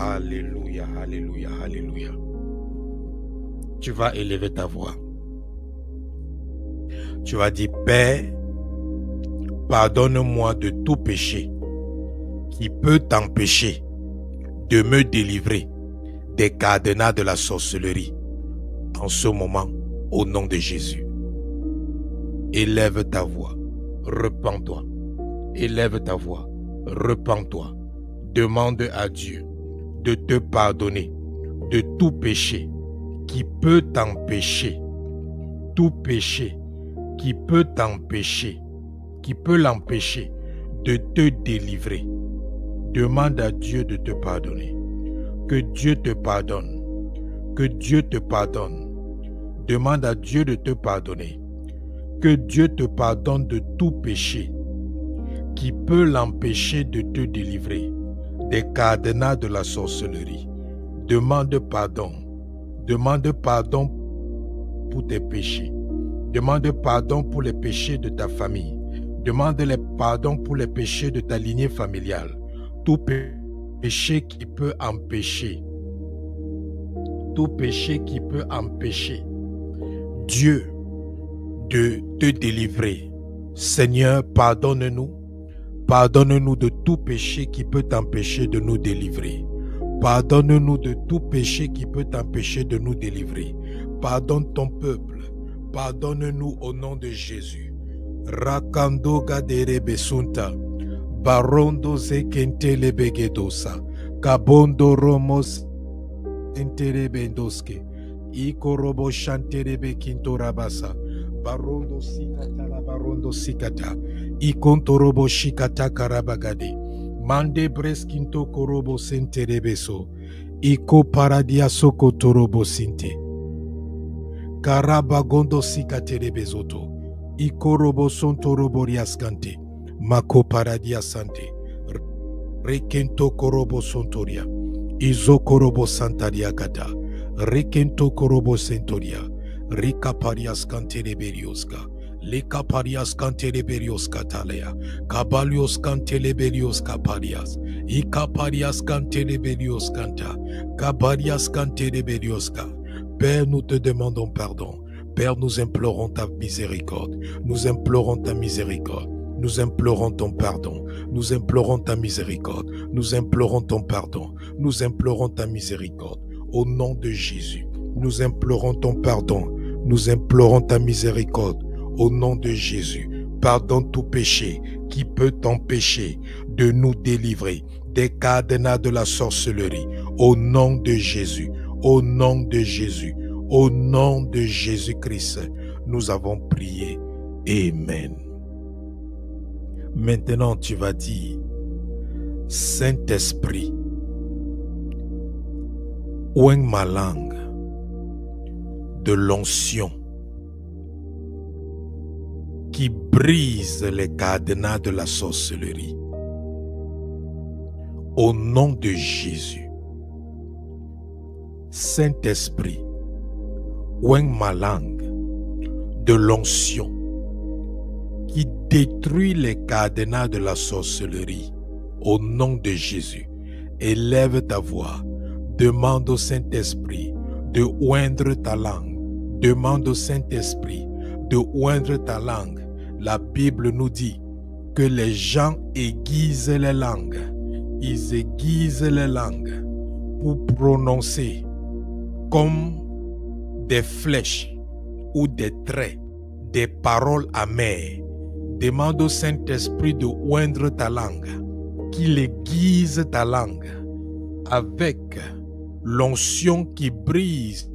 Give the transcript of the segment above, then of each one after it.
Alléluia, alléluia, alléluia. Tu vas élever ta voix. Tu vas dire, Père, pardonne-moi de tout péché qui peut t'empêcher de me délivrer des cadenas de la sorcellerie. En ce moment, au nom de Jésus, élève ta voix, repens-toi. Élève ta voix, repens-toi. Demande à Dieu de te pardonner de tout péché qui peut t'empêcher, tout péché qui peut t'empêcher, qui peut l'empêcher de te délivrer. Demande à Dieu de te pardonner. Que Dieu te pardonne. Que Dieu te pardonne. Demande à Dieu de te pardonner. Que Dieu te pardonne de tout péché qui peut l'empêcher de te délivrer des cadenas de la sorcellerie. Demande pardon. Demande pardon pour tes péchés. Demande pardon pour les péchés de ta famille. Demande pardon pour les péchés de ta lignée familiale. Tout péché qui peut empêcher. Tout péché qui peut empêcher Dieu de te délivrer. Seigneur, pardonne-nous. Pardonne-nous de tout péché qui peut t'empêcher de nous délivrer. Pardonne-nous de tout péché qui peut t'empêcher de nous délivrer. Pardonne ton peuple. Pardonne-nous au nom de Jésus. Rakando gaderebe sunta. Barondo zekentele begedosa. Kabondo romos enterebendoske. Ikorobo shanterebe kintorabasa. Barondo sikata la barondo sikata. Ikontorobo shikata karabagade. Mande breskinto korobo senterebeso. Iko paradia soko torobo sinte. Karabagondo sikaterebezoto. Ikorobo sontorobo riaskante. Mako paradia sante. Rekento korobo sontoria. Izo korobo santaria gata. Rekento korobo sentoria. Rika parias cantelebelioska. Lika parias cantelebelioska talea. Kabalios cantelebelioska parias. Ika parias cantelebelioskanta. Kabarias cantelebelioska. Père, nous te demandons pardon. Père, nous implorons ta miséricorde. Nous implorons ta miséricorde. Nous implorons ton pardon. Nous implorons ta miséricorde. Nous implorons ton pardon. Nous implorons ta miséricorde. Au nom de Jésus, nous implorons ton pardon. Nous implorons ta miséricorde. Au nom de Jésus, pardonne tout péché qui peut t'empêcher de nous délivrer des cadenas de la sorcellerie. Au nom de Jésus, au nom de Jésus, au nom de Jésus-Christ, nous avons prié. Amen. Maintenant, tu vas dire, Saint-Esprit, oigne ma langue de l'onction qui brise les cadenas de la sorcellerie. Au nom de Jésus, Saint-Esprit, oigne ma langue de l'onction qui détruit les cadenas de la sorcellerie. Au nom de Jésus, élève ta voix. Demande au Saint-Esprit de oindre ta langue. Demande au Saint-Esprit de oindre ta langue. La Bible nous dit que les gens aiguisent les langues. Ils aiguisent les langues pour prononcer comme des flèches ou des traits, des paroles amères. Demande au Saint-Esprit de oindre ta langue, qu'il aiguise ta langue avec l'onction qui brise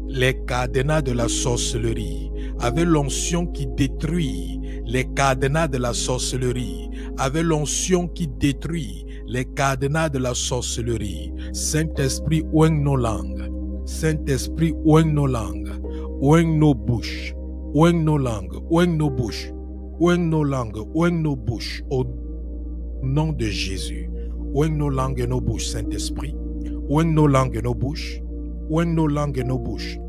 les cadenas de la sorcellerie, avec l'onction qui détruit les cadenas de la sorcellerie, avec l'onction qui détruit les cadenas de la sorcellerie. Saint-Esprit, oigne nos langues. Saint-Esprit, oigne nos langues, oigne nos bouches, oigne nos langues, oigne nos bouches, oigne nos langues, oigne nos bouches, au nom de Jésus. Oigne nos langues et nos bouches, Saint-Esprit. Oigne nos langues et nos bouches. Oigne nos langues et nos bouches.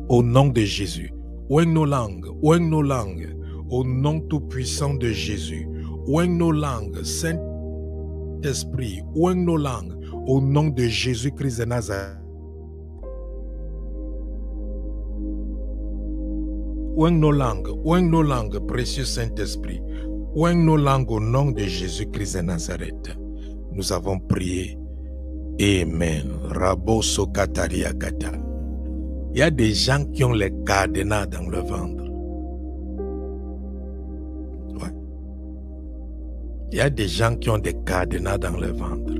Au nom de Jésus. Oigne nos langues. Oigne nos langues. Au nom tout-puissant de Jésus. Oigne nos langues, Saint-Esprit. Saint-Esprit, ouvre nos langues au nom de Jésus-Christ de Nazareth. Ouvre nos langues, précieux Saint-Esprit. Ouvre nos langues au nom de Jésus-Christ de Nazareth. Nous avons prié. Amen. Raboso Kataria Kata. Il y a des gens qui ont les cadenas dans le ventre. Ouais. Il y a des gens qui ont des cadenas dans le ventre.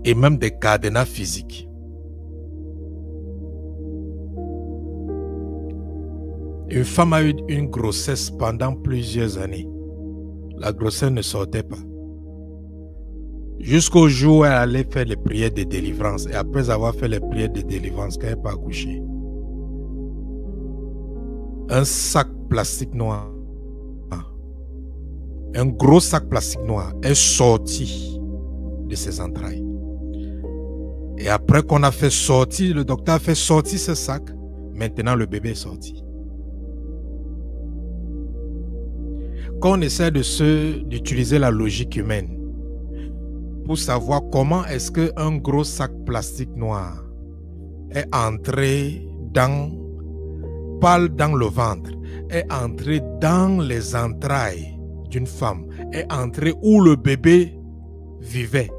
Et même des cadenas physiques. Une femme a eu une grossesse pendant plusieurs années. La grossesse ne sortait pas. Jusqu'au jour où elle allait faire les prières de délivrance. Et après avoir fait les prières de délivrance, quand elle n'est pas accouchée, un sac plastique noir, un gros sac plastique noir est sorti de ses entrailles. Et après qu'on a fait sortir, le docteur a fait sortir ce sac, maintenant le bébé est sorti. Quand on essaie d'utiliser la logique humaine pour savoir comment est-ce qu'un gros sac plastique noir est entré pas dans le ventre, est entré dans les entrailles d'une femme, est entré où le bébé vivait.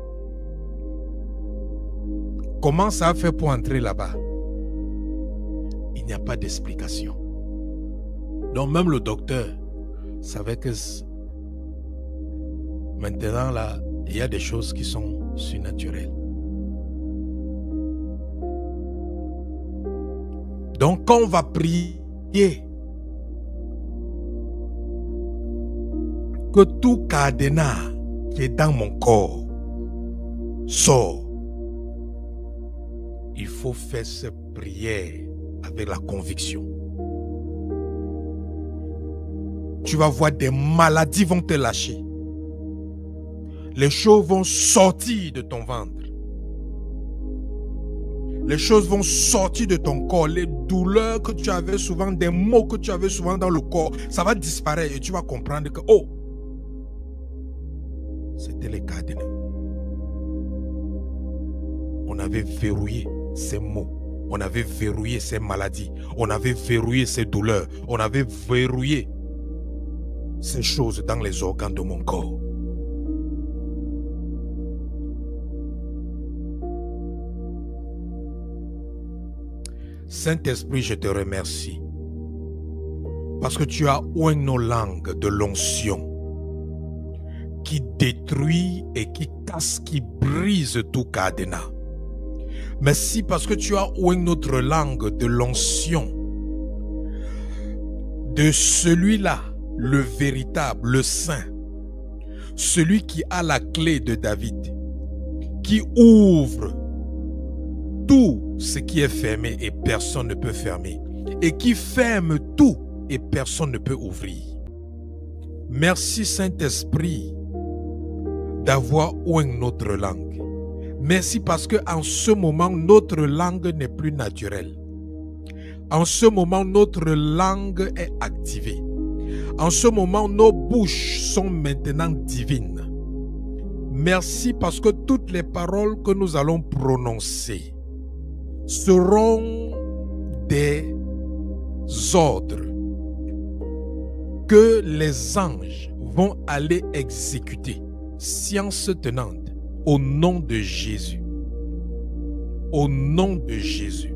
Comment ça a fait pour entrer là-bas? Il n'y a pas d'explication. Donc même le docteur savait que maintenant là, il y a des choses qui sont surnaturelles. Donc quand on va prier, que tout cadenas qui est dans mon corps sort, il faut faire cette prière avec la conviction. Tu vas voir des maladies vont te lâcher. Les choses vont sortir de ton ventre. Les choses vont sortir de ton corps. Les douleurs que tu avais souvent, des maux que tu avais souvent dans le corps, ça va disparaître et tu vas comprendre que, oh, c'était les cadenas. On avait verrouillé ces maux. On avait verrouillé ces maladies. On avait verrouillé ces douleurs. On avait verrouillé ces choses dans les organes de mon corps. Saint-Esprit, je te remercie parce que tu as oint nos langues de l'onction qui détruit et qui casse, qui brise tout cadenas. Merci parce que tu as oint notre langue de l'onction de celui-là, le véritable, le saint, celui qui a la clé de David, qui ouvre tout ce qui est fermé et personne ne peut fermer, et qui ferme tout et personne ne peut ouvrir. Merci Saint-Esprit d'avoir oint notre langue. Merci parce que en ce moment, notre langue n'est plus naturelle. En ce moment, notre langue est activée. En ce moment, nos bouches sont maintenant divines. Merci parce que toutes les paroles que nous allons prononcer seront des ordres que les anges vont aller exécuter, science tenante, au nom de Jésus. Au nom de Jésus.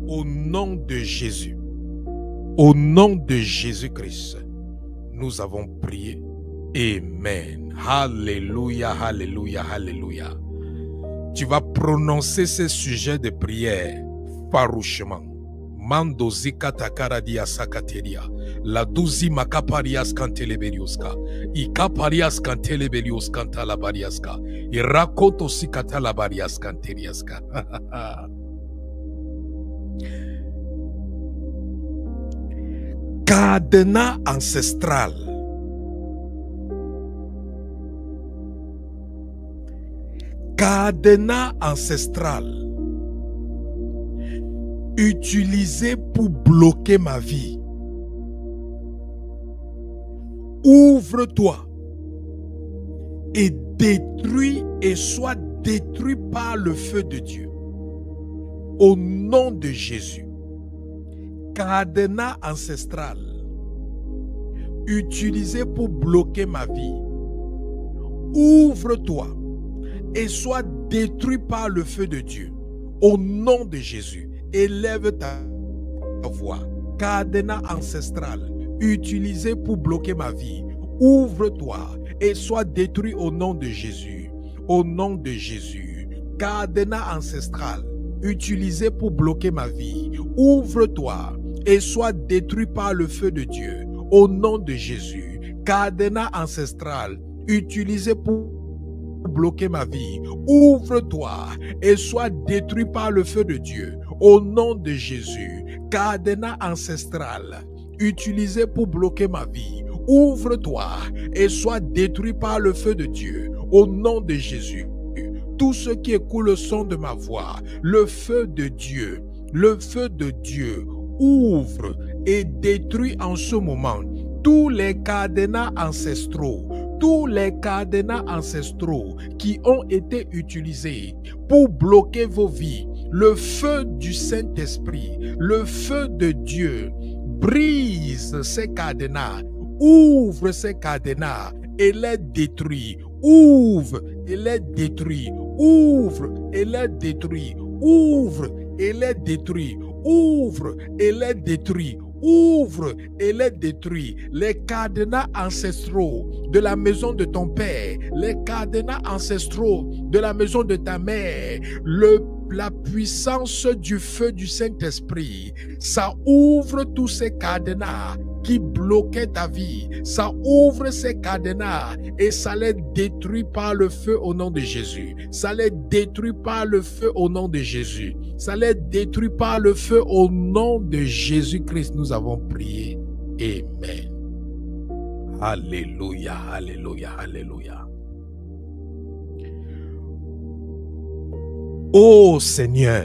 Au nom de Jésus. Au nom de Jésus-Christ, nous avons prié. Amen. Alléluia, alléluia, alléluia. Tu vas prononcer ces sujets de prière farouchement. Mandozi katakaradia sakateria. La douzi makaparias kantelebelioska. Ikaparias kantelebelios kantalabariaska. Irakoto sikatalabarias kanteliaska. Cadenas ancestral. Cadenas ancestral. Utilisé pour bloquer ma vie. ouvre-toi et détruis et sois détruit par le feu de Dieu. Au nom de Jésus, cadenas ancestral utilisé pour bloquer ma vie, ouvre-toi et sois détruit par le feu de Dieu. Au nom de Jésus, élève ta voix. Cadenas ancestral utilisé pour bloquer ma vie, ouvre-toi et sois détruit au nom de Jésus. Au nom de Jésus, cadenas ancestral utilisé pour bloquer ma vie, ouvre-toi et sois détruit par le feu de Dieu. Au nom de Jésus, cadenas ancestral utilisé pour bloquer ma vie, ouvre-toi et sois détruit par le feu de Dieu. Au nom de Jésus, cadenas ancestral utilisé pour bloquer ma vie, ouvre-toi et sois détruit par le feu de Dieu. Au nom de Jésus, tous ceux qui écoutent le son de ma voix, le feu de Dieu ouvre et détruit en ce moment tous les cadenas ancestraux, qui ont été utilisés pour bloquer vos vies. Le feu du Saint-Esprit, le feu de Dieu brise ces cadenas, ouvre ces cadenas et les détruit. Ouvre et les détruit. Ouvre et les détruit. Ouvre et les détruit. Ouvre et les détruit. Ouvre et les détruit. Les cadenas ancestraux de la maison de ton père, les cadenas ancestraux de la maison de ta mère, la puissance du feu du Saint-Esprit, ça ouvre tous ces cadenas qui bloquaient ta vie. Ça ouvre ces cadenas et ça les détruit par le feu au nom de Jésus. Ça les détruit par le feu au nom de Jésus. Ça les détruit par le feu au nom de Jésus-Christ. Nous avons prié. Amen. Alléluia, alléluia, alléluia. Ô Seigneur,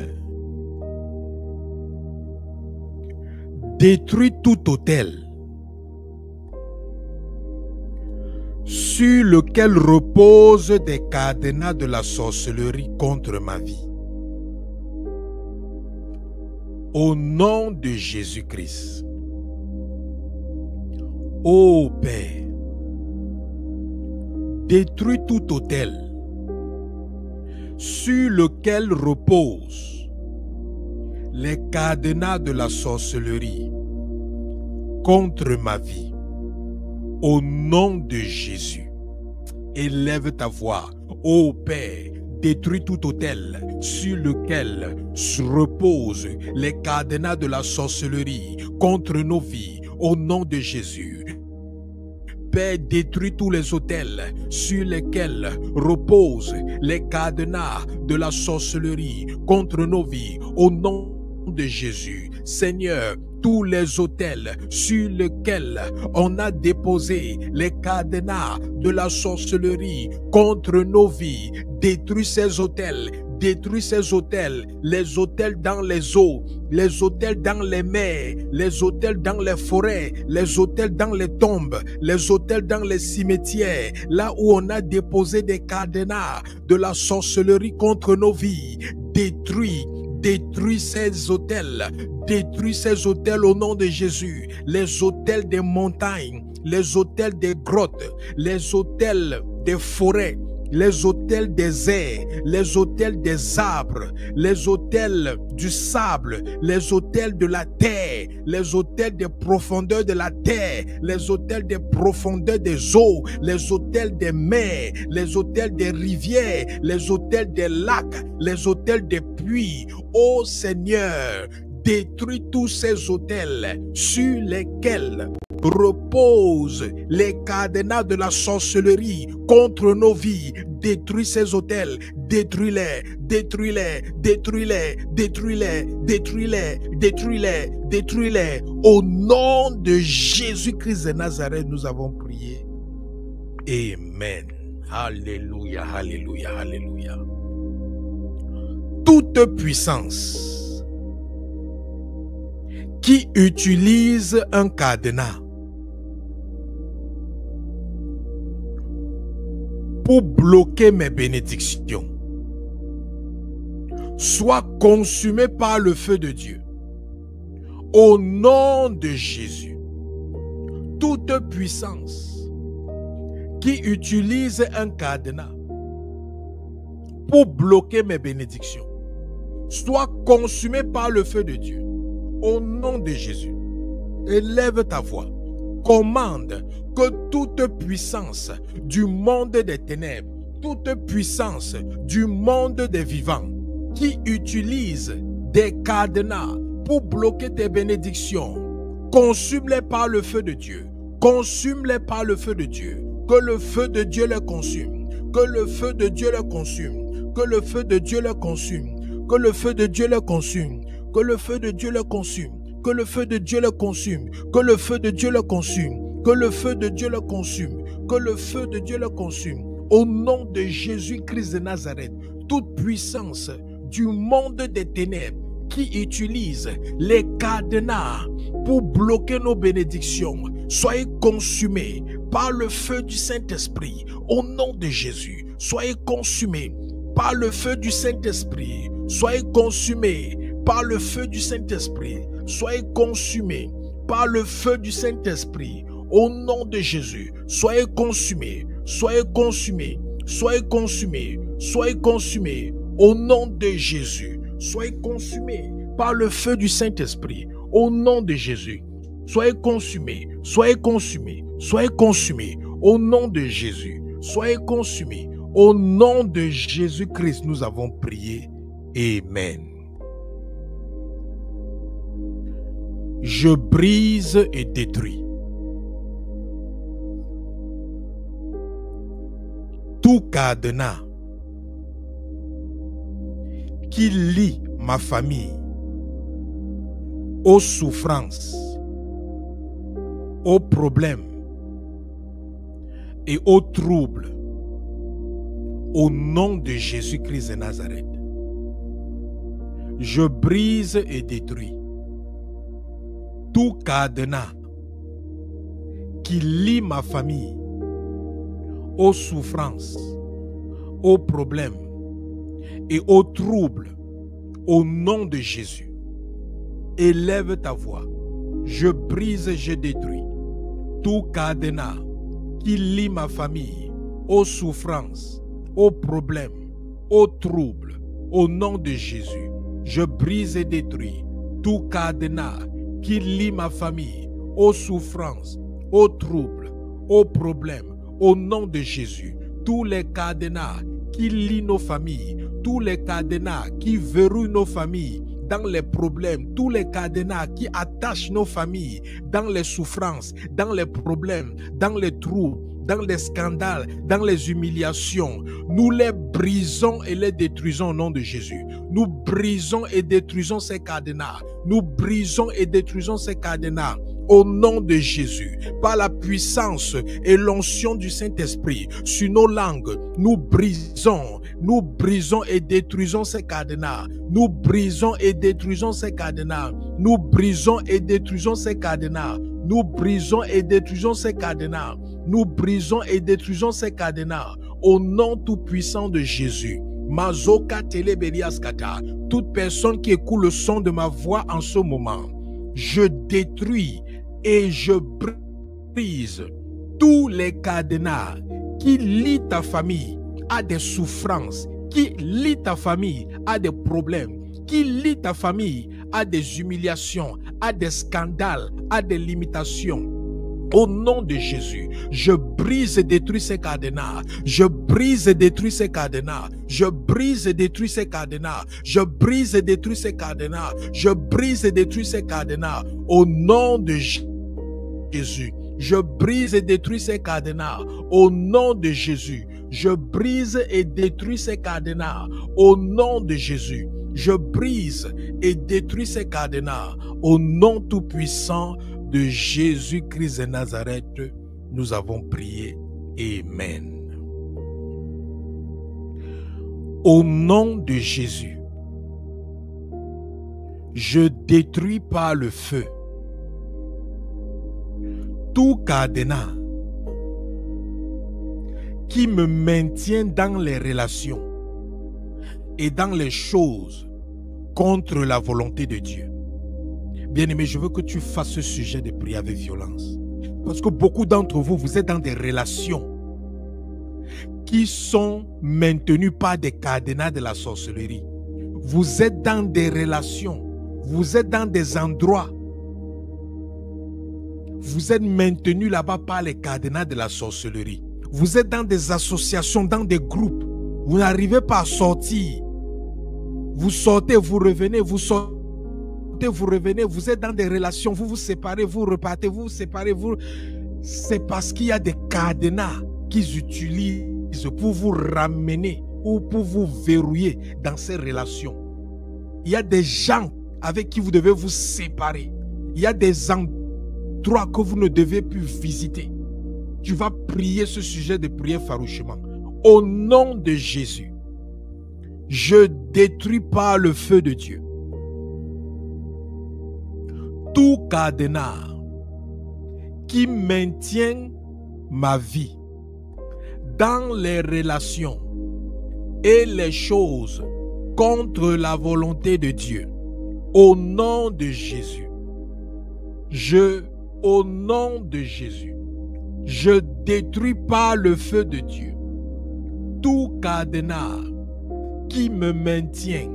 détruis tout autel sur lequel reposent des cadenas de la sorcellerie contre ma vie. Au nom de Jésus-Christ. Ô Père, détruis tout autel sur lequel reposent les cadenas de la sorcellerie contre ma vie. Au nom de Jésus, élève ta voix. Ô Père, détruis tout autel sur lequel reposent les cadenas de la sorcellerie contre nos vies. Au nom de Jésus. Père, détruis tous les autels sur lesquels reposent les cadenas de la sorcellerie contre nos vies. Au nom de Jésus. Seigneur, tous les autels sur lesquels on a déposé les cadenas de la sorcellerie contre nos vies, détruis ces autels. Détruis ces autels, les autels dans les eaux, les autels dans les mers, les autels dans les forêts, les autels dans les tombes, les autels dans les cimetières, là où on a déposé des cadenas de la sorcellerie contre nos vies. Détruis ces autels, détruis ces autels au nom de Jésus, les autels des montagnes, les autels des grottes, les autels des forêts, les autels des airs, les autels des arbres, les autels du sable, les autels de la terre, les autels des profondeurs de la terre, les autels des profondeurs des eaux, les autels des mers, les autels des rivières, les autels des lacs, les autels des puits. Ô Seigneur, détruis tous ces autels sur lesquels reposent les cadenas de la sorcellerie contre nos vies. Détruis ces autels, détruis-les, détruis-les, détruis-les, détruis-les, détruis-les, détruis-les, détruis-les. Au nom de Jésus-Christ de Nazareth, nous avons prié. Amen. Alléluia, alléluia, alléluia. Toute puissance qui utilise un cadenas pour bloquer mes bénédictions soit consumé par le feu de Dieu. Au nom de Jésus, toute puissance qui utilise un cadenas pour bloquer mes bénédictions soit consumée par le feu de Dieu. Au nom de Jésus, élève ta voix. Commande que toute puissance du monde des ténèbres, toute puissance du monde des vivants qui utilise des cadenas pour bloquer tes bénédictions, consume-les par le feu de Dieu. Consume-les par le feu de Dieu. Que le feu de Dieu les consume. Que le feu de Dieu les consume. Que le feu de Dieu les consume. Que le feu de Dieu les consume. Que le feu de Dieu les consume. Que le feu de Dieu les consume. Que le feu de Dieu les consume. Que le feu de Dieu les consume. Que le feu de Dieu les consume. Au nom de Jésus-Christ de Nazareth, toute puissance du monde des ténèbres qui utilise les cadenas pour bloquer nos bénédictions, soyez consumés par le feu du Saint-Esprit. Au nom de Jésus, soyez consumés par le feu du Saint-Esprit. Soyez consumés par le feu du Saint-Esprit. Soyez consumés par le feu du Saint-Esprit. Au nom de Jésus, soyez consumés. Soyez consumés. Soyez consumés. Soyez consumés. Au nom de Jésus, soyez consumés par le feu du Saint-Esprit. Au nom de Jésus, soyez consumés. Soyez consumés. Soyez consumés. Au nom de Jésus, soyez consumés. Au nom de Jésus-Christ, nous avons prié. Amen. Je brise et détruis tout cadenas qui lie ma famille aux souffrances, aux problèmes et aux troubles. Au nom de Jésus-Christ de Nazareth, je brise et détruis tout cadenas qui lie ma famille aux souffrances, aux problèmes et aux troubles. Au nom de Jésus, élève ta voix. Je brise et je détruis tout cadenas qui lie ma famille aux souffrances, aux problèmes, aux troubles. Au nom de Jésus, je brise et détruis tout cadenas qui lie ma famille aux souffrances, aux troubles, aux problèmes. Au nom de Jésus, tous les cadenas qui lient nos familles, tous les cadenas qui verrouillent nos familles dans les problèmes, tous les cadenas qui attachent nos familles dans les souffrances, dans les problèmes, dans les troubles, dans les scandales, dans les humiliations, nous les brisons et les détruisons au nom de Jésus. Nous brisons et détruisons ces cadenas. Nous brisons et détruisons ces cadenas au nom de Jésus. Par la puissance et l'onction du Saint-Esprit sur nos langues, nous brisons et détruisons ces cadenas. Nous brisons et détruisons ces cadenas. Nous brisons et détruisons ces cadenas. Nous brisons et détruisons ces cadenas. Nous brisons et détruisons ces cadenas. Au nom tout-puissant de Jésus. Mazoka telebeliaskata. Toute personne qui écoute le son de ma voix en ce moment, je détruis et je brise tous les cadenas qui lient ta famille à des souffrances, qui lient ta famille à des problèmes, qui lient ta famille à des humiliations, à des scandales, à des limitations. Au nom de Jésus, je brise et détruis ces cadenas. Je brise et détruis ces cadenas. Je brise et détruis ces cadenas. Je brise et détruis ces cadenas. Je brise et détruis ces cadenas. Au nom de Jésus, je brise et détruis ces cadenas. Au nom de Jésus, je brise et détruis ces cadenas. Au nom de Jésus, je brise et détruis ces cadenas. Au nom tout-puissant de Jésus-Christ de Nazareth, nous avons prié. Amen. Au nom de Jésus, je détruis par le feu tout cadenas qui me maintient dans les relations et dans les choses contre la volonté de Dieu. Bien-aimé, je veux que tu fasses ce sujet de prière avec violence. Parce que beaucoup d'entre vous, vous êtes dans des relations qui sont maintenues par des cadenas de la sorcellerie. Vous êtes dans des relations, vous êtes dans des endroits, vous êtes maintenus là-bas par les cadenas de la sorcellerie. Vous êtes dans des associations, dans des groupes. Vous n'arrivez pas à sortir. Vous sortez, vous revenez, vous sortez, vous revenez. Vous êtes dans des relations, vous vous séparez, vous repartez, vous vous séparez. C'est parce qu'il y a des cadenas qu'ils utilisent pour vous ramener ou pour vous verrouiller dans ces relations. Il y a des gens avec qui vous devez vous séparer. Il y a des endroits que vous ne devez plus visiter. Tu vas prier ce sujet de prière farouchement. Au nom de Jésus, je détruis par le feu de Dieu tout cadenas qui maintient ma vie dans les relations et les choses contre la volonté de Dieu. Au nom de Jésus, au nom de Jésus, je détruis par le feu de Dieu tout cadenas qui me maintient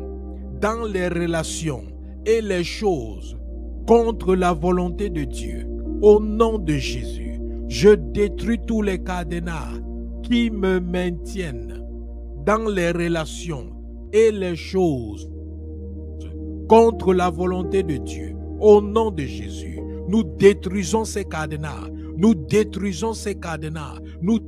dans les relations et les choses contre la volonté de Dieu. Au nom de Jésus, je détruis tous les cadenas qui me maintiennent dans les relations et les choses contre la volonté de Dieu. Au nom de Jésus, nous détruisons ces cadenas. Nous détruisons ces cadenas. Nous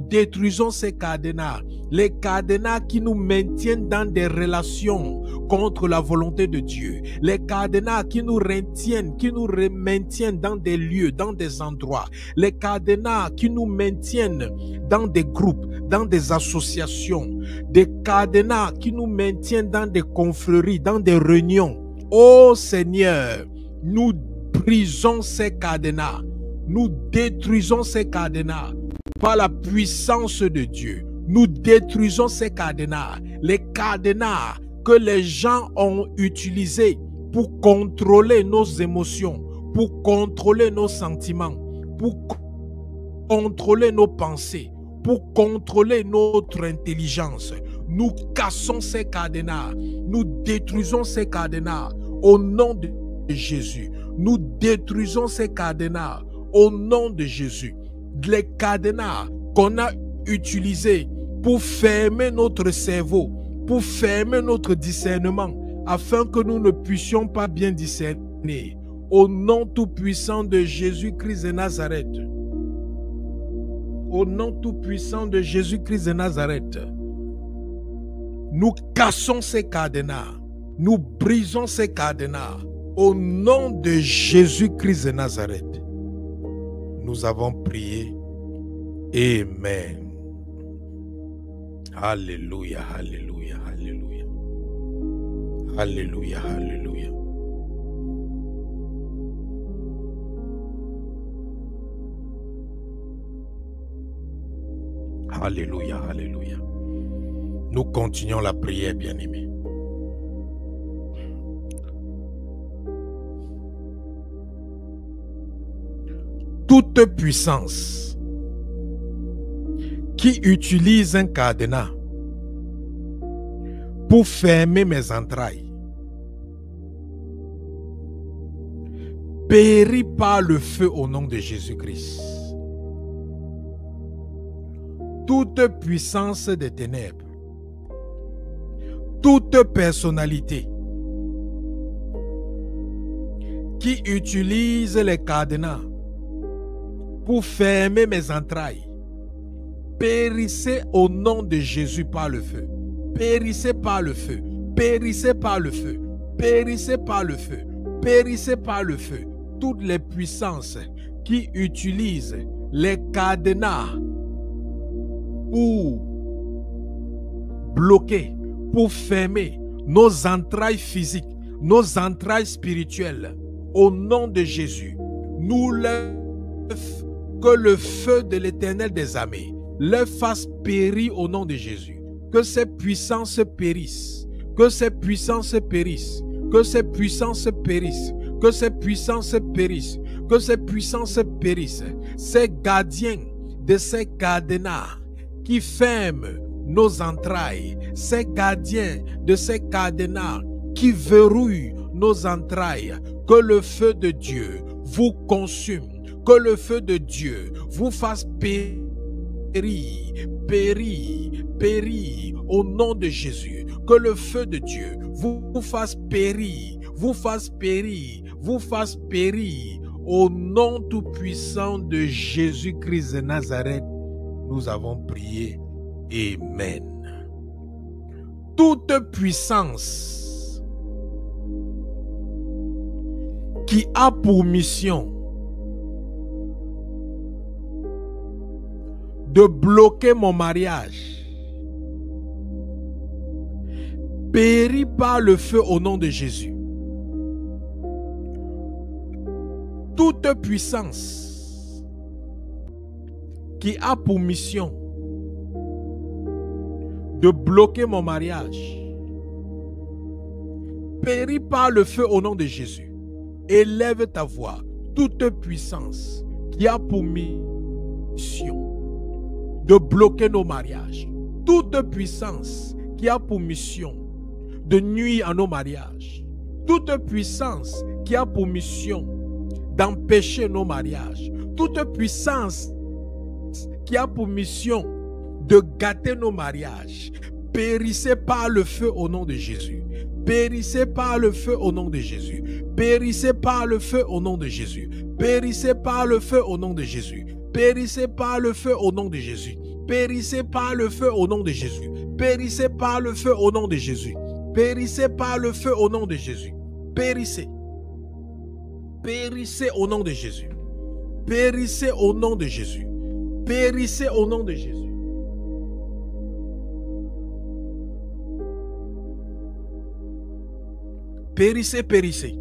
détruisons ces cadenas. Les cadenas qui nous maintiennent dans des relations contre la volonté de Dieu. Les cadenas qui nous maintiennent dans des lieux, dans des endroits. Les cadenas qui nous maintiennent dans des groupes, dans des associations. Des cadenas qui nous maintiennent dans des confréries, dans des réunions. Ô Seigneur, nous brisons ces cadenas. Nous détruisons ces cadenas par la puissance de Dieu. Nous détruisons ces cadenas. Les cadenas que les gens ont utilisés pour contrôler nos émotions, pour contrôler nos sentiments, pour contrôler nos pensées, pour contrôler notre intelligence. Nous cassons ces cadenas. Nous détruisons ces cadenas au nom de Jésus. Nous détruisons ces cadenas au nom de Jésus. Les cadenas qu'on a utilisés pour fermer notre cerveau, pour fermer notre discernement, afin que nous ne puissions pas bien discerner. Au nom tout-puissant de Jésus-Christ de Nazareth. Au nom tout-puissant de Jésus-Christ de Nazareth. Nous cassons ces cadenas. Nous brisons ces cadenas. Au nom de Jésus-Christ de Nazareth. Nous avons prié. Amen. Alléluia, alléluia, alléluia. Alléluia, alléluia. Alléluia, alléluia. Nous continuons la prière, bien-aimés. Toute puissance qui utilise un cadenas pour fermer mes entrailles périt par le feu au nom de Jésus-Christ. Toute puissance des ténèbres, toute personnalité qui utilise les cadenas pour fermer mes entrailles, périssez au nom de Jésus par le feu. Périssez par le feu. Périssez par le feu. Périssez par le feu. Périssez par le feu. Toutes les puissances qui utilisent les cadenas pour bloquer, pour fermer nos entrailles physiques, nos entrailles spirituelles, au nom de Jésus, nous que le feu de l'Éternel des armées leur fasse périr au nom de Jésus. Que ces puissances périssent. Que ces puissances périssent. Que ces puissances périssent. Que ces puissances périssent. Que ces puissances périssent. Ces gardiens de ces cadenas qui ferment nos entrailles. Ces gardiens de ces cadenas qui verrouillent nos entrailles. Que le feu de Dieu vous consume. Que le feu de Dieu vous fasse périr. Périr au nom de Jésus. Que le feu de Dieu vous fasse périr, vous fasse périr, vous fasse périr. Au nom tout-puissant de Jésus-Christ de Nazareth, nous avons prié. Amen. Toute puissance qui a pour mission de bloquer mon mariage périt par le feu au nom de Jésus. Toute puissance qui a pour mission de bloquer mon mariage périt par le feu au nom de Jésus. Élève ta voix. Toute puissance qui a pour mission de bloquer nos mariages. Toute puissance qui a pour mission de nuire à nos mariages. Toute puissance qui a pour mission d'empêcher nos mariages. Toute puissance qui a pour mission de gâter nos mariages. Périssez par le feu au nom de Jésus. Périssez par le feu au nom de Jésus. Périssez par le feu au nom de Jésus. Périssez par le feu au nom de Jésus. Périssez par le feu au nom de Jésus. Périssez par le feu au nom de Jésus. Périssez par le feu au nom de Jésus. Périssez par le feu au nom de Jésus. Périssez. Périssez au nom de Jésus. Périssez au nom de Jésus. Périssez au nom de Jésus. Périssez, périssez.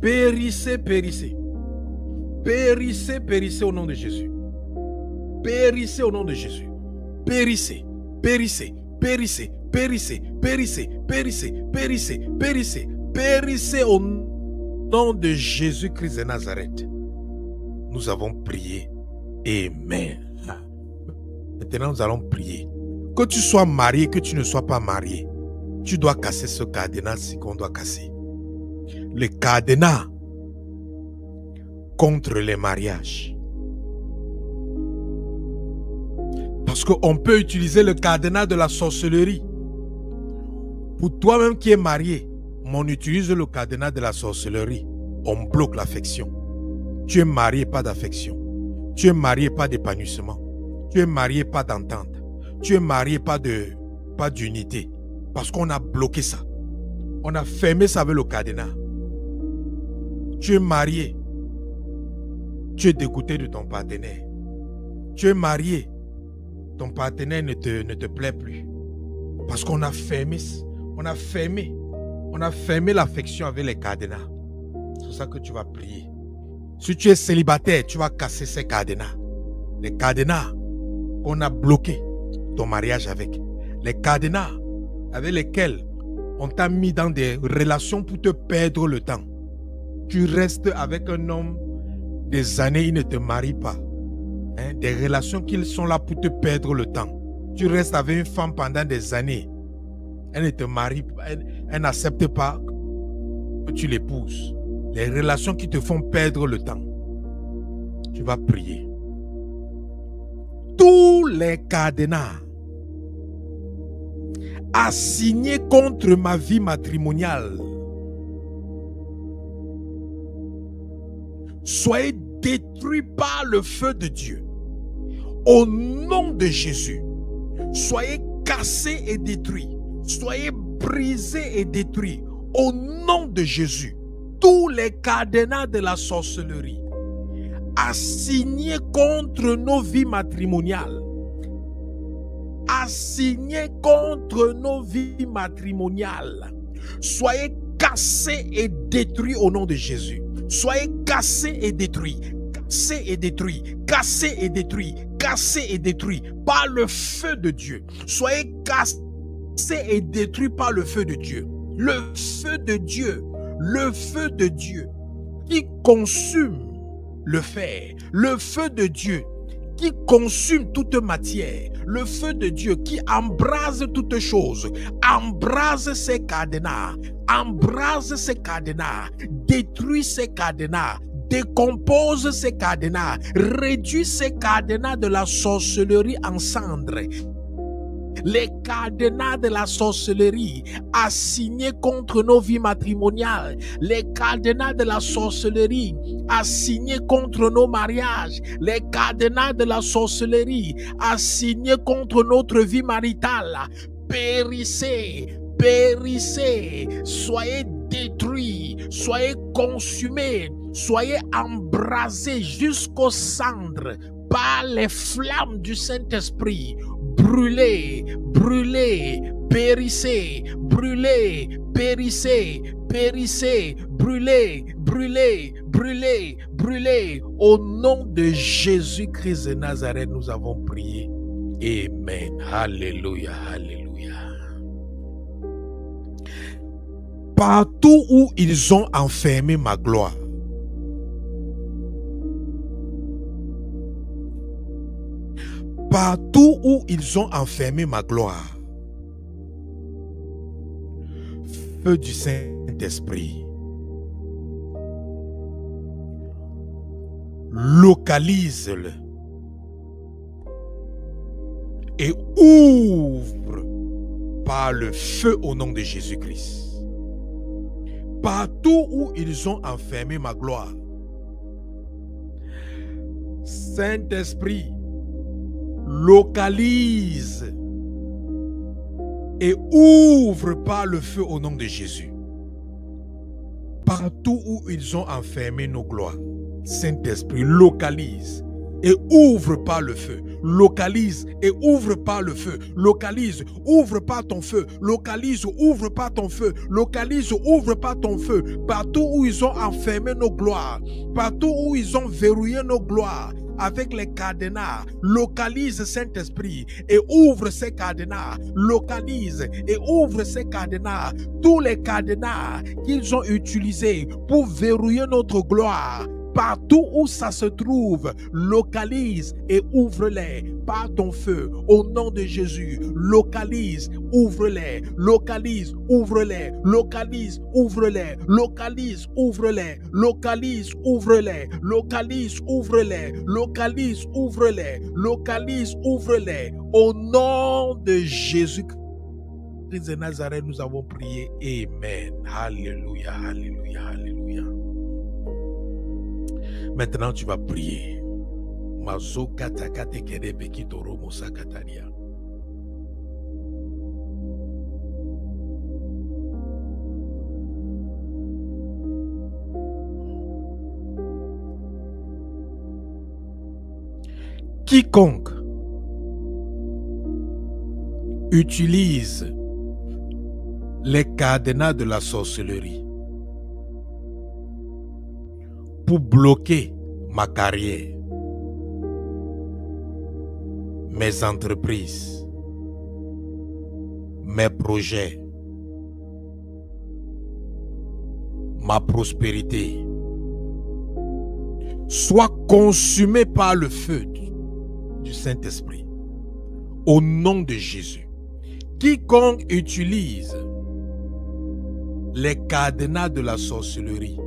Périssez, périssez. Périssez, périssez au nom de Jésus. Périssez au nom de Jésus. Périssez, périssez, périssez, périssez, périssez, périssez, périssez, périssez, périssez au nom de Jésus-Christ de Nazareth. Nous avons prié. Amen. Maintenant, nous allons prier. Que tu sois marié, que tu ne sois pas marié, tu dois casser ce cadenas qu'on doit casser. Le cadenas contre les mariages. Parce qu'on peut utiliser le cadenas de la sorcellerie. Pour toi-même qui es marié, on utilise le cadenas de la sorcellerie. On bloque l'affection. Tu es marié, pas d'affection. Tu es marié, pas d'épanouissement. Tu es marié, pas d'entente. Tu es marié, pas d'unité. Parce qu'on a bloqué ça. On a fermé ça avec le cadenas. Tu es marié. Tu es dégoûté de ton partenaire. Tu es marié. Ton partenaire ne te plaît plus. Parce qu'on a fermé. On a fermé l'affection avec les cadenas. C'est pour ça que tu vas prier. Si tu es célibataire, tu vas casser ces cadenas. Les cadenas qu'on a bloqué ton mariage avec. Les cadenas avec lesquels on t'a mis dans des relations pour te perdre le temps. Tu restes avec un homme des années, il ne te marie pas. Des relations qui sont là pour te perdre le temps. Tu restes avec une femme pendant des années. Elle ne te marie pas, elle n'accepte pas que tu l'épouses. Les relations qui te font perdre le temps. Tu vas prier. Tous les cadenas assignés contre ma vie matrimoniale, soyez détruits par le feu de Dieu. Au nom de Jésus, soyez cassés et détruits. Soyez brisés et détruits. Au nom de Jésus, tous les cadenas de la sorcellerie assignés contre nos vies matrimoniales, assignés contre nos vies matrimoniales, soyez cassés et détruits au nom de Jésus. Soyez cassés et détruits. cassé et détruit, cassé et détruit, cassé et détruit par le feu de Dieu. Soyez cassés et détruits par le feu de Dieu. Le feu de Dieu, le feu de Dieu qui consume le fer, le feu de Dieu qui consume toute matière, le feu de Dieu qui embrase toutes choses, embrase ces cadenas, embrase ces cadenas, détruit ces cadenas, décompose ces cadenas, réduit ces cadenas de la sorcellerie en cendres. Les cadenas de la sorcellerie assignés contre nos vies matrimoniales, les cadenas de la sorcellerie assignés contre nos mariages, les cadenas de la sorcellerie assignés contre notre vie maritale, périssez, périssez, soyez détruits, soyez consumés, soyez embrasés jusqu'aux cendres par les flammes du Saint-Esprit. Brûlez, brûlez, périssez, brûlez, périssez, périssez, brûlez, brûlez, brûlez, brûlez. Au nom de Jésus-Christ de Nazareth, nous avons prié. Amen. Alléluia, alléluia. Partout où ils ont enfermé ma gloire, partout où ils ont enfermé ma gloire, feu du Saint-Esprit, localise-le et ouvre par le feu au nom de Jésus-Christ. Partout où ils ont enfermé ma gloire, Saint-Esprit, localise et ouvre par le feu au nom de Jésus. Partout où ils ont enfermé nos gloires, Saint-Esprit, localise et ouvre par le feu. Localise et ouvre par le feu. Localise, ouvre par ton feu. Localise, ouvre par ton feu. Localise, ouvre par ton feu. Partout où ils ont enfermé nos gloires, partout où ils ont verrouillé nos gloires avec les cadenas, localise Saint-Esprit et ouvre ces cadenas. Localise et ouvre ces cadenas. Tous les cadenas qu'ils ont utilisés pour verrouiller notre gloire, partout où ça se trouve, localise et ouvre-les par ton feu. Au nom de Jésus, localise, ouvre-les, localise, ouvre-les, localise, ouvre-les, localise, ouvre-les, localise, ouvre-les, localise, ouvre-les, localise, ouvre-les, localise, ouvre-les. Au nom de Jésus-Christ de Nazareth, nous avons prié. Amen. Alléluia, alléluia, alléluia. Maintenant, tu vas prier. Quiconque utilise les cadenas de la sorcellerie pour bloquer ma carrière, mes entreprises, mes projets, ma prospérité, soit consumé par le feu du Saint-Esprit. Au nom de Jésus. Quiconque utilise les cadenas de la sorcellerie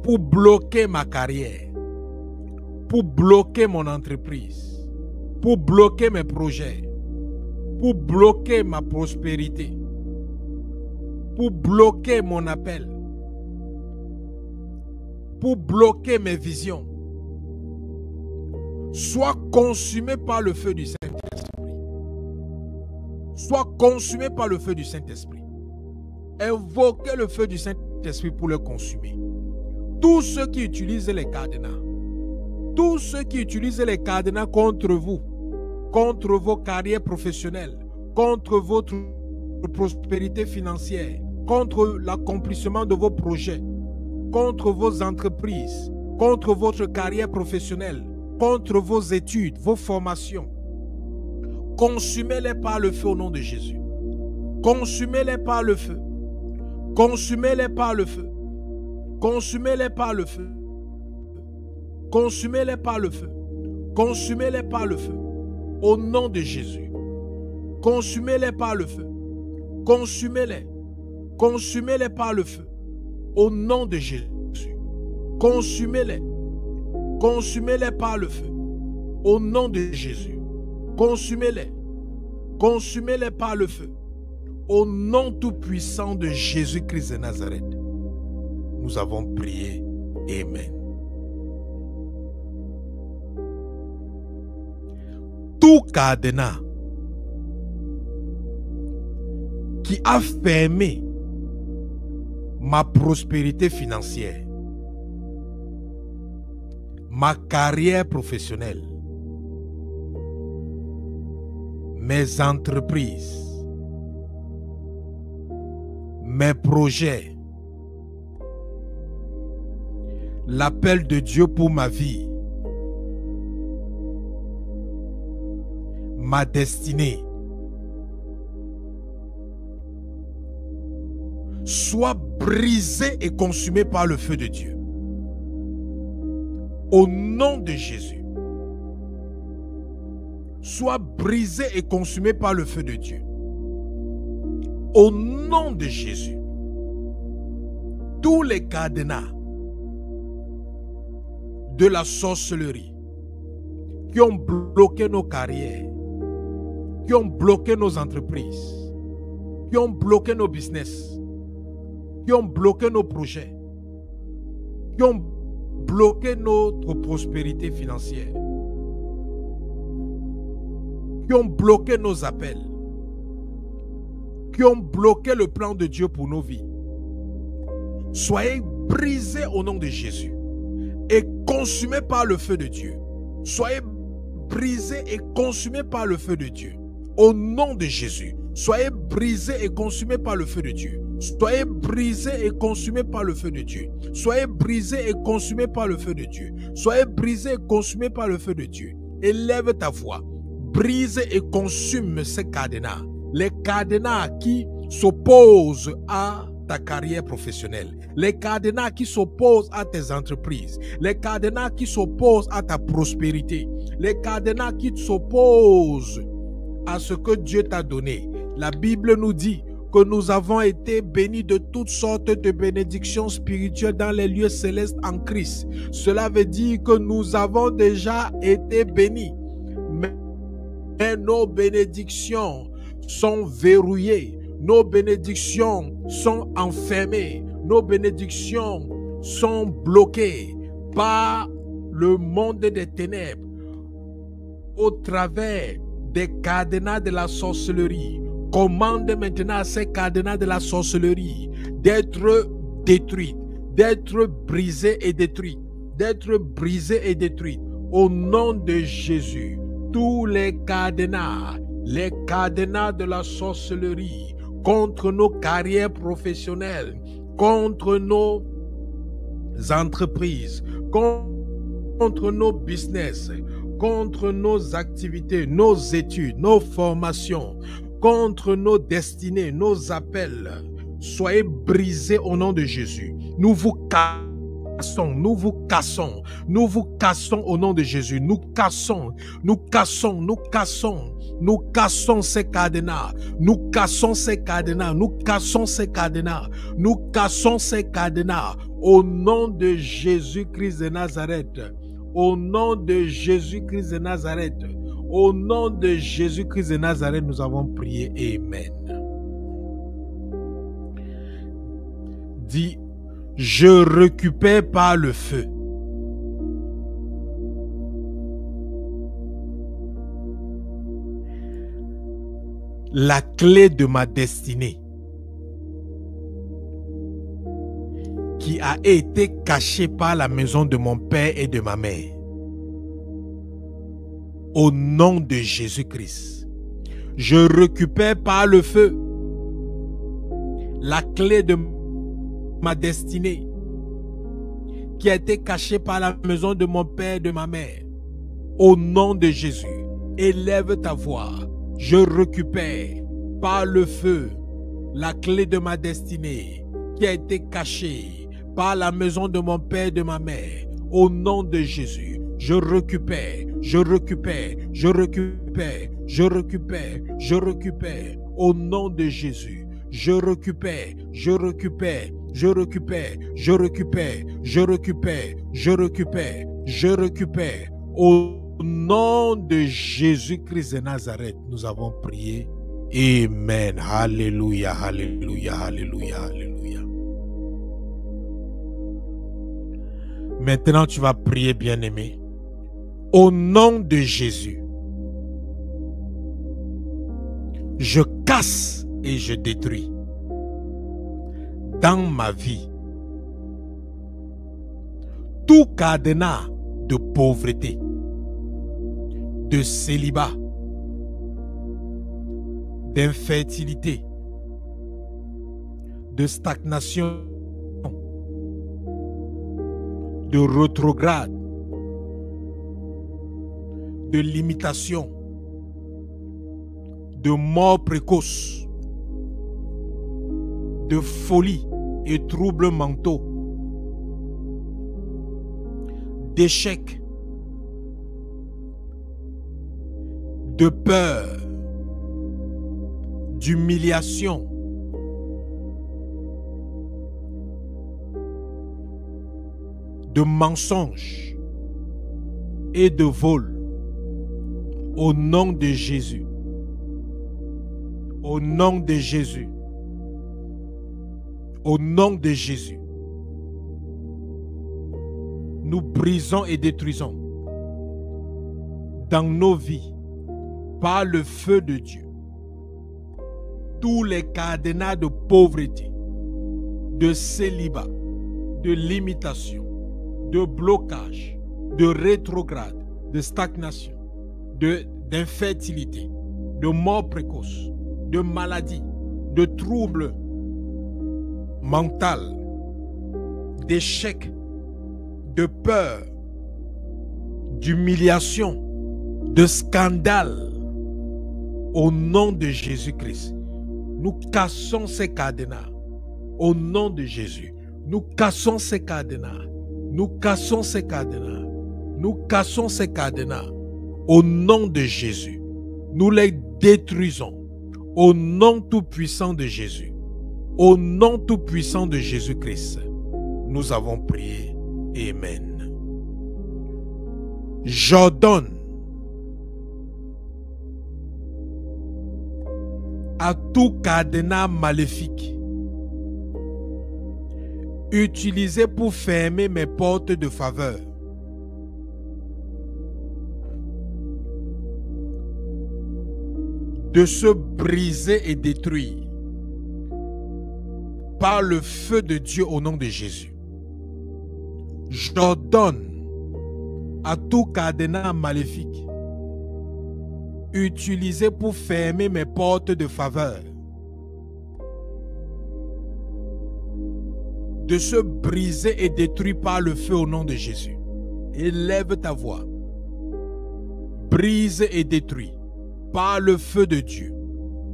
pour bloquer ma carrière, pour bloquer mon entreprise, pour bloquer mes projets, pour bloquer ma prospérité, pour bloquer mon appel, pour bloquer mes visions, soit consumé par le feu du Saint-Esprit. Soit consumé par le feu du Saint-Esprit. Invoquez le feu du Saint-Esprit pour le consumer. Tous ceux qui utilisent les cadenas, tous ceux qui utilisent les cadenas contre vous, contre vos carrières professionnelles, contre votre prospérité financière, contre l'accomplissement de vos projets, contre vos entreprises, contre votre carrière professionnelle, contre vos études, vos formations. Consumez-les par le feu au nom de Jésus. Consumez-les par le feu. Consumez-les par le feu. Consumez-les par le feu. Consumez-les par le feu. Consumez-les par le feu. Au nom de Jésus. Consumez-les par le feu. Consumez-les. Consumez-les par le feu. Au nom de Jésus. Consumez-les. Consumez-les par le feu. Au nom de Jésus. Consumez-les. Consumez-les par le feu. Au nom tout-puissant de Jésus-Christ de Nazareth. Nous avons prié. Amen. Tout cadenas qui a fermé ma prospérité financière, ma carrière professionnelle, mes entreprises, mes projets, l'appel de Dieu pour ma vie, ma destinée, soit brisé et consumé par le feu de Dieu. Au nom de Jésus. Soit brisé et consumé par le feu de Dieu. Au nom de Jésus. Tous les cadenas de la sorcellerie qui ont bloqué nos carrières, qui ont bloqué nos entreprises, qui ont bloqué nos business, qui ont bloqué nos projets, qui ont bloqué notre prospérité financière, qui ont bloqué nos appels, qui ont bloqué le plan de Dieu pour nos vies. Soyez brisés au nom de Jésus et consumés par le feu de Dieu. Soyez brisés et consumés par le feu de Dieu. Au nom de Jésus, soyez brisés et consumés par le feu de Dieu. Soyez brisés et consumés par le feu de Dieu. Soyez brisés et consumés par le feu de Dieu. Soyez brisés et consumés par le feu de Dieu. Élève ta voix. Brise et consume ces cadenas. Les cadenas qui s'opposent à ta carrière professionnelle. Les cadenas qui s'opposent à tes entreprises. Les cadenas qui s'opposent à ta prospérité. Les cadenas qui s'opposent à ce que Dieu t'a donné. La Bible nous dit que nous avons été bénis de toutes sortes de bénédictions spirituelles dans les lieux célestes en Christ. Cela veut dire que nous avons déjà été bénis. Mais nos bénédictions sont verrouillées. Nos bénédictions sont enfermées. Nos bénédictions sont bloquées par le monde des ténèbres au travers des cadenas de la sorcellerie. Commande maintenant à ces cadenas de la sorcellerie d'être détruits, d'être brisés et détruits, d'être brisés et détruits. Au nom de Jésus, tous les cadenas de la sorcellerie contre nos carrières professionnelles, contre nos entreprises, contre nos business, contre nos activités, nos études, nos formations, contre nos destinées, nos appels, soyez brisés au nom de Jésus. Nous vous cassons, nous vous cassons, nous vous cassons au nom de Jésus. Nous cassons, nous cassons, nous cassons, nous cassons ces cadenas, nous cassons ces cadenas, nous cassons ces cadenas, nous cassons ces cadenas au nom de Jésus-Christ de Nazareth. Au nom de Jésus-Christ de Nazareth. Au nom de Jésus-Christ de Nazareth, nous avons prié. Amen. Dis, je récupère par le feu la clé de ma destinée qui a été cachée par la maison de mon père et de ma mère. Au nom de Jésus-Christ, je récupère par le feu la clé de ma destinée qui a été caché par la maison de mon père et de ma mère. Au nom de Jésus, élève ta voix. Je récupère par le feu la clé de ma destinée qui a été cachée par la maison de mon père et de ma mère. Au nom de Jésus, je récupère, je récupère, je récupère, je récupère, je récupère. Au nom de Jésus, je récupère, je récupère, je récupère, je récupère, je récupère, je récupère, je récupère. Au nom de Jésus-Christ de Nazareth, nous avons prié. Amen. Alléluia, alléluia, alléluia, alléluia. Maintenant, tu vas prier, bien-aimé. Au nom de Jésus, je casse et je détruis dans ma vie tout cadenas de pauvreté, de célibat, d'infertilité, de stagnation, de rétrograde, de limitation, de mort précoce, de folie et troubles mentaux, d'échecs, de peur, d'humiliation, de mensonges et de vol. Au nom de Jésus. Au nom de Jésus. Au nom de Jésus. Nous brisons et détruisons dans nos vies par le feu de Dieu tous les cadenas de pauvreté, de célibat, de limitation, de blocage, de rétrograde, de stagnation, d'infertilité, de mort précoce, de maladie, de troubles mentaux, d'échecs, de peur, d'humiliation, de scandale. Au nom de Jésus-Christ, nous cassons ces cadenas. Au nom de Jésus, nous cassons ces cadenas. Nous cassons ces cadenas. Nous cassons ces cadenas. Au nom de Jésus, nous les détruisons. Au nom tout-puissant de Jésus. Au nom tout-puissant de Jésus-Christ, nous avons prié. Amen. J'ordonne à tout cadenas maléfique utilisé pour fermer mes portes de faveur de se briser et détruire par le feu de Dieu au nom de Jésus. J'ordonne à tout cadenas maléfique utilisé pour fermer mes portes de faveur de se briser et détruire par le feu au nom de Jésus. Élève ta voix. Brise et détruis par le feu de Dieu.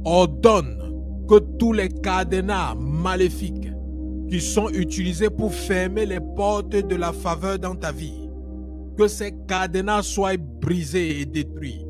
Ordonne que tous les cadenas maléfiques qui sont utilisés pour fermer les portes de la faveur dans ta vie, que ces cadenas soient brisés et détruits.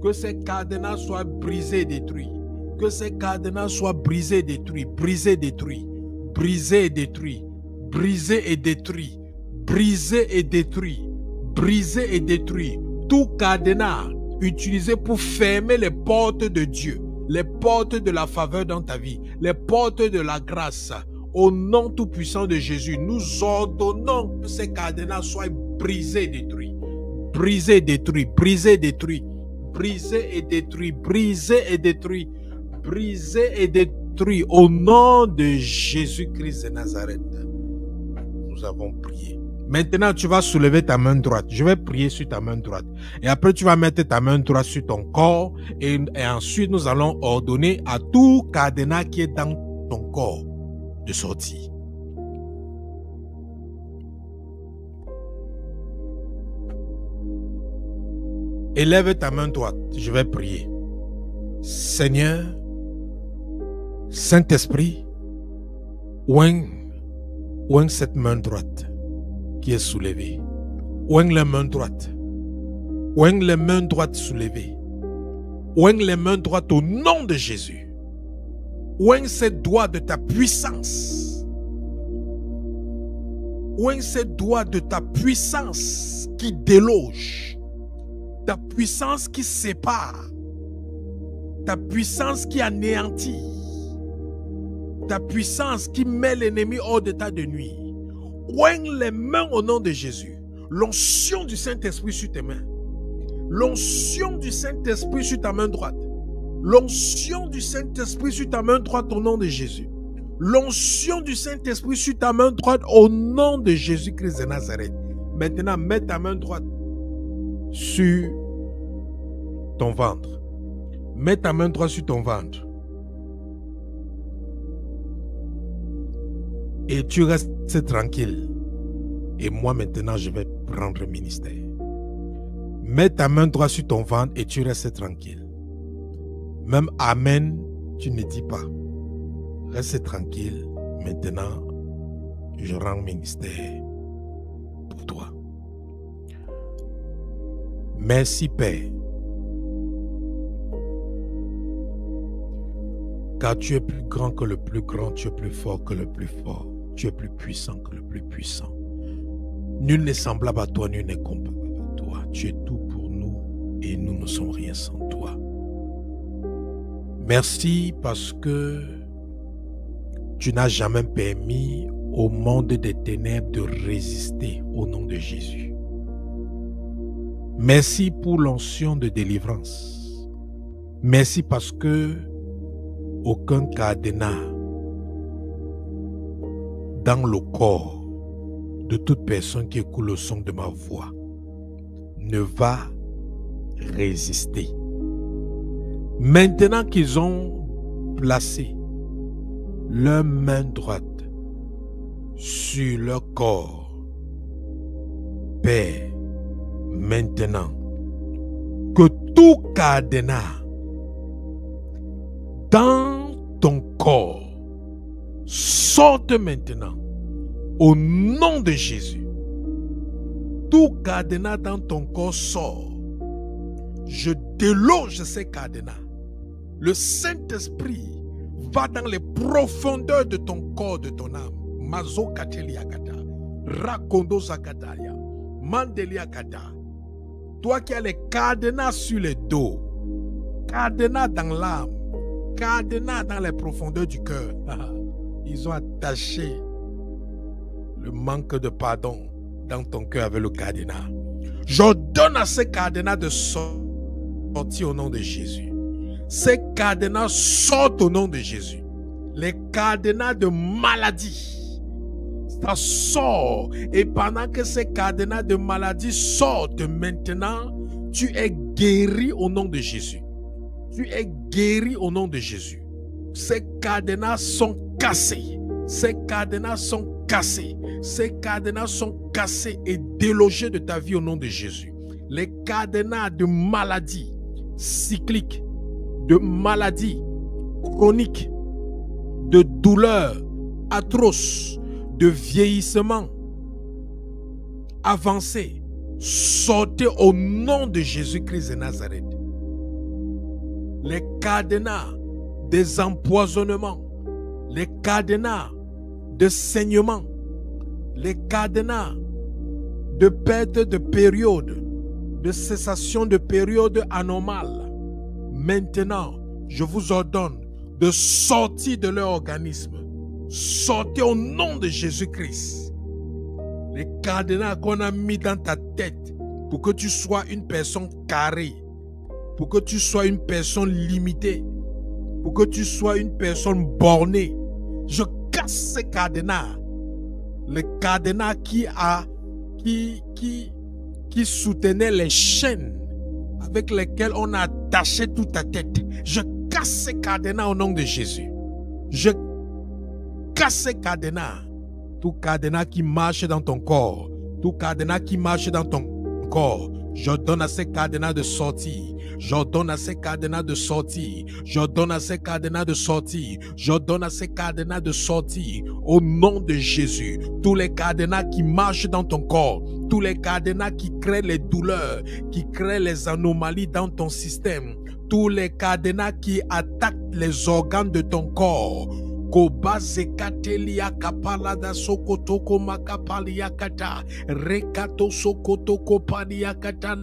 Que ces cadenas soient brisés et détruits. Que ces cadenas soient brisés et détruits. Brisés et détruits. Brisés et détruits. Brisés et détruits. Brisés et détruits. Brisés et détruits. Tout cadenas utilisé pour fermer les portes de Dieu, les portes de la faveur dans ta vie, les portes de la grâce. Au nom tout-puissant de Jésus, nous ordonnons que ces cadenas soient brisés et détruits. Brisés et détruits. Brisés et détruits. Brisés et détruits. Brisés et détruits. Brisés et détruits. Au nom de Jésus-Christ de Nazareth, nous avons prié. Maintenant, tu vas soulever ta main droite. Je vais prier sur ta main droite. Et après, tu vas mettre ta main droite sur ton corps. Et ensuite, nous allons ordonner à tout cadenas qui est dans ton corps de sortir. Élève ta main droite, je vais prier. Seigneur, Saint-Esprit, oigne cette main droite qui est soulevée. Oigne la main droite. Oigne les mains droites soulevées. Oigne les mains droites au nom de Jésus. Oigne ces doigts de ta puissance. Oigne ces doigts de ta puissance qui déloge. Ta puissance qui sépare. Ta puissance qui anéantit. Ta puissance qui met l'ennemi hors d'état de nuit. Oigne les mains au nom de Jésus. L'onction du Saint-Esprit sur tes mains. L'onction du Saint-Esprit sur ta main droite. L'onction du Saint-Esprit sur ta main droite au nom de Jésus. L'onction du Saint-Esprit sur ta main droite au nom de Jésus-Christ de Nazareth. Maintenant, mets ta main droite sur ton ventre. Mets ta main droite sur ton ventre. Et tu restes tranquille. Et moi maintenant, je vais prendre le ministère. Mets ta main droite sur ton ventre et tu restes tranquille. Même Amen, tu ne dis pas. Reste tranquille. Maintenant, je rends le ministère pour toi. Merci Père. Car tu es plus grand que le plus grand, tu es plus fort que le plus fort, tu es plus puissant que le plus puissant. Nul n'est semblable à toi, nul n'est comparable à toi. Tu es tout pour nous et nous ne sommes rien sans toi. Merci parce que tu n'as jamais permis au monde des ténèbres de résister au nom de Jésus. Merci pour l'onction de délivrance. Merci parce que aucun cadenas dans le corps de toute personne qui écoute le son de ma voix ne va résister. Maintenant qu'ils ont placé leur main droite sur leur corps, Père, maintenant que tout cadenas dans ton corps sorte maintenant au nom de Jésus. Tout cadenas dans ton corps sort. Je déloge ces cadenas. Le Saint-Esprit va dans les profondeurs de ton corps, de ton âme. Mazo Kateliakata, Rakondo Zakataria, Mandeliakata. Toi qui as les cadenas sur le dos, cadenas dans l'âme, cadenas dans les profondeurs du cœur. Ils ont attaché le manque de pardon dans ton cœur avec le cadenas. J'ordonne à ces cadenas de sortir au nom de Jésus. Ces cadenas sortent au nom de Jésus. Les cadenas de maladie, ça sort. Et pendant que ces cadenas de maladie sortent maintenant, tu es guéri au nom de Jésus. Tu es guéri au nom de Jésus. Ces cadenas sont cassés. Ces cadenas sont cassés. Ces cadenas sont cassés et délogés de ta vie au nom de Jésus. Les cadenas de maladies cycliques, de maladies chroniques, de douleurs atroces, de vieillissement avancé, sortez au nom de Jésus-Christ de Nazareth. Les cadenas des empoisonnements, les cadenas de saignement, les cadenas de perte de période, de cessation de période anormale. Maintenant, je vous ordonne de sortir de leur organisme. Sortez au nom de Jésus-Christ. Les cadenas qu'on a mis dans ta tête pour que tu sois une personne carrée, pour que tu sois une personne limitée, pour que tu sois une personne bornée. Je casse ces cadenas. Les cadenas qui soutenaient les chaînes avec lesquelles on a attaché toute ta tête. Je casse ces cadenas au nom de Jésus. Je casse ces cadenas. Tout cadenas qui marche dans ton corps, tout cadenas qui marche dans ton corps, J'ordonne à ces cadenas de sortir. J'ordonne à ces cadenas de sortir. J'ordonne à ces cadenas de sortir. J'ordonne à ces cadenas de sortir. Au nom de Jésus. Tous les cadenas qui marchent dans ton corps. Tous les cadenas qui créent les douleurs. Qui créent les anomalies dans ton système. Tous les cadenas qui attaquent les organes de ton corps. Kobaze katelia kapalada sokotoko makapalia kata rekato sokotoko palia kata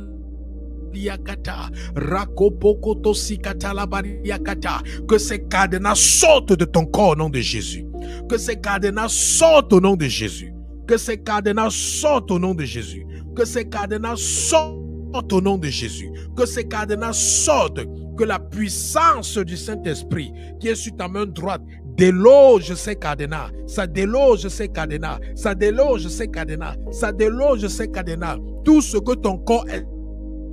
liakata rakopokoto sikata la bariakata. Que ces cadenas sortent de ton corps au nom de Jésus. Que ces cadenas sortent au nom de Jésus. Que ces cadenas sortent au nom de Jésus. Que ces cadenas sortent au nom de Jésus. Que ces cadenas sortent. Que la puissance du Saint-Esprit qui est sur ta main droite déloge ces cadenas, ça déloge ces cadenas, ça déloge ces cadenas, ça déloge ces cadenas. Tout ce que ton corps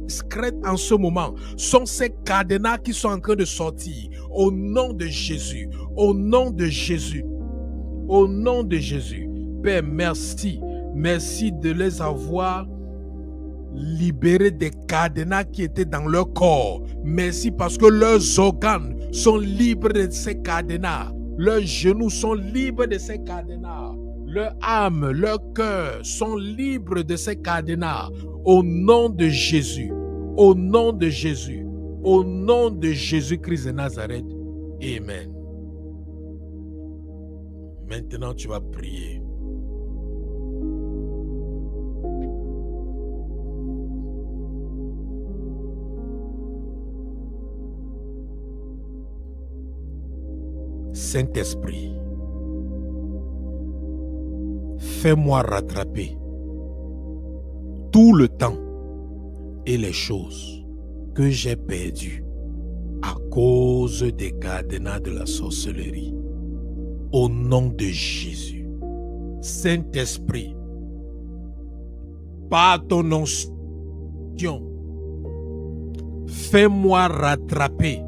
excrète en ce moment sont ces cadenas qui sont en train de sortir. Au nom de Jésus, au nom de Jésus, au nom de Jésus. Père, merci, merci de les avoir libérés des cadenas qui étaient dans leur corps. Merci parce que leurs organes sont libres de ces cadenas. Leurs genoux sont libres de ces cadenas. Leur âme, leur cœur sont libres de ces cadenas. Au nom de Jésus. Au nom de Jésus. Au nom de Jésus-Christ de Nazareth. Amen. Maintenant, tu vas prier. Saint-Esprit, fais-moi rattraper tout le temps et les choses que j'ai perdues à cause des cadenas de la sorcellerie. Au nom de Jésus. Saint-Esprit, par ton onction, fais-moi rattraper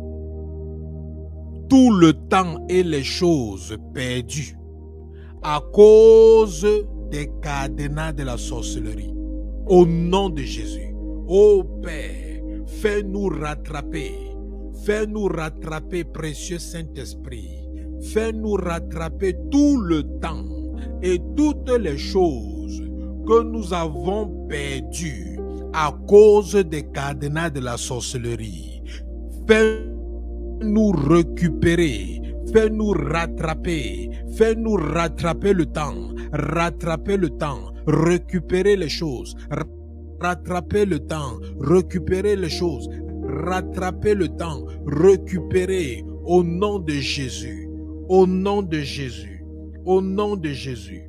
tout le temps et les choses perdues à cause des cadenas de la sorcellerie. Au nom de Jésus. Ô Père, fais-nous rattraper, précieux Saint-Esprit. Fais-nous rattraper tout le temps et toutes les choses que nous avons perdues à cause des cadenas de la sorcellerie. Fais-nous récupérer, fais-nous rattraper le temps, récupérer les choses, rattraper le temps, récupérer les choses, rattraper le temps, récupérer au nom de Jésus, au nom de Jésus, au nom de Jésus,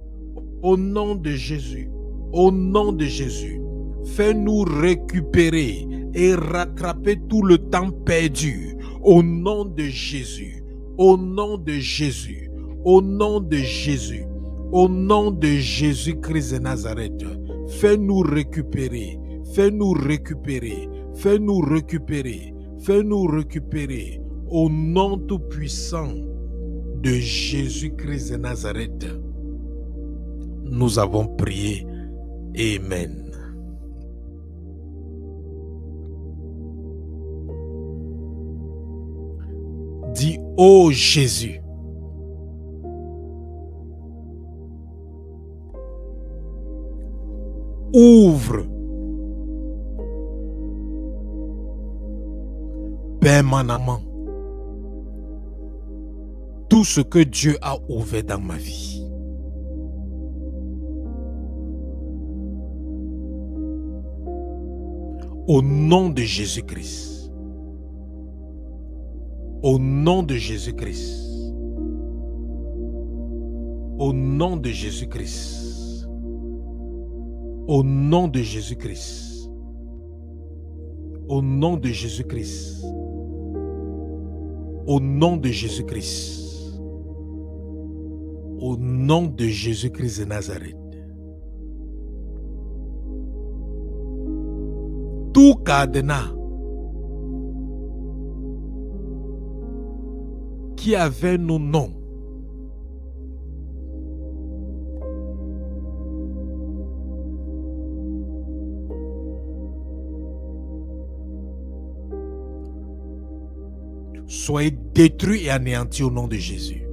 au nom de Jésus, au nom de Jésus. Fais-nous récupérer et rattraper tout le temps perdu. Au nom de Jésus, au nom de Jésus, au nom de Jésus, au nom de Jésus-Christ de Nazareth, fais-nous récupérer, fais-nous récupérer, fais-nous récupérer, fais-nous récupérer, au nom tout-puissant de Jésus-Christ de Nazareth. Nous avons prié. Amen. Dis, ô Jésus, ouvre permanemment tout ce que Dieu a ouvert dans ma vie. Au nom de Jésus-Christ. Au nom de Jésus-Christ. Au nom de Jésus-Christ. Au nom de Jésus-Christ. Au nom de Jésus-Christ. Au nom de Jésus-Christ. Au nom de Jésus-Christ de Nazareth. Tout cadenas qui avait nos noms Soyez détruits et anéantis au nom de Jésus.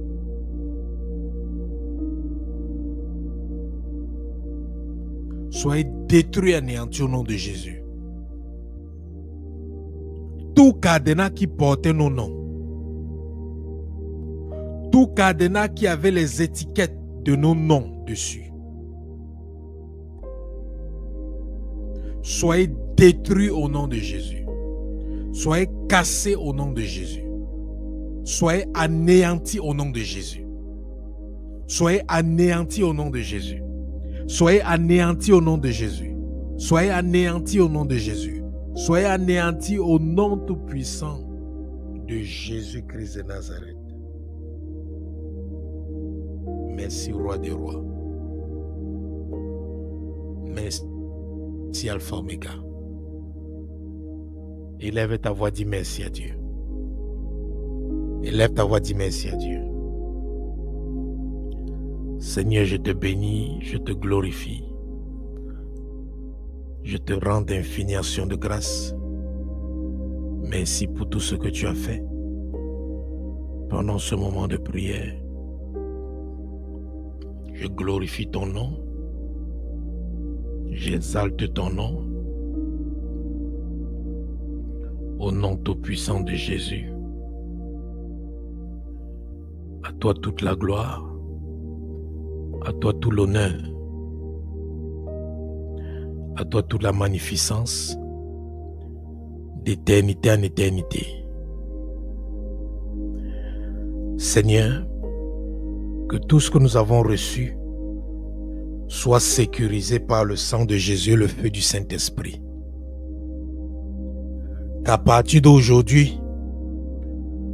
Soyez détruits et anéantis au nom de Jésus. Tout cadenas qui portait nos noms, tout cadenas qui avait les étiquettes de nos noms dessus, soyez détruits au nom de Jésus. Soyez cassés au nom de Jésus. Soyez anéantis au nom de Jésus. Soyez anéantis au nom de Jésus. Soyez anéantis au nom de Jésus. Soyez anéantis au nom de Jésus. Soyez anéantis au nom tout-puissant de Jésus-Christ de Nazareth. Merci, Roi des Rois. Merci, Alpha Omega. Élève ta voix, dis merci à Dieu. Élève ta voix, dis merci à Dieu. Seigneur, je te bénis, je te glorifie. Je te rends d'infinies actions de grâce. Merci pour tout ce que tu as fait pendant ce moment de prière. Je glorifie ton nom. J'exalte ton nom. Au nom tout-puissant de Jésus. À toi toute la gloire. À toi tout l'honneur. À toi toute la magnificence. D'éternité en éternité. Seigneur, que tout ce que nous avons reçu soit sécurisé par le sang de Jésus, le feu du Saint-Esprit. Qu'à partir d'aujourd'hui,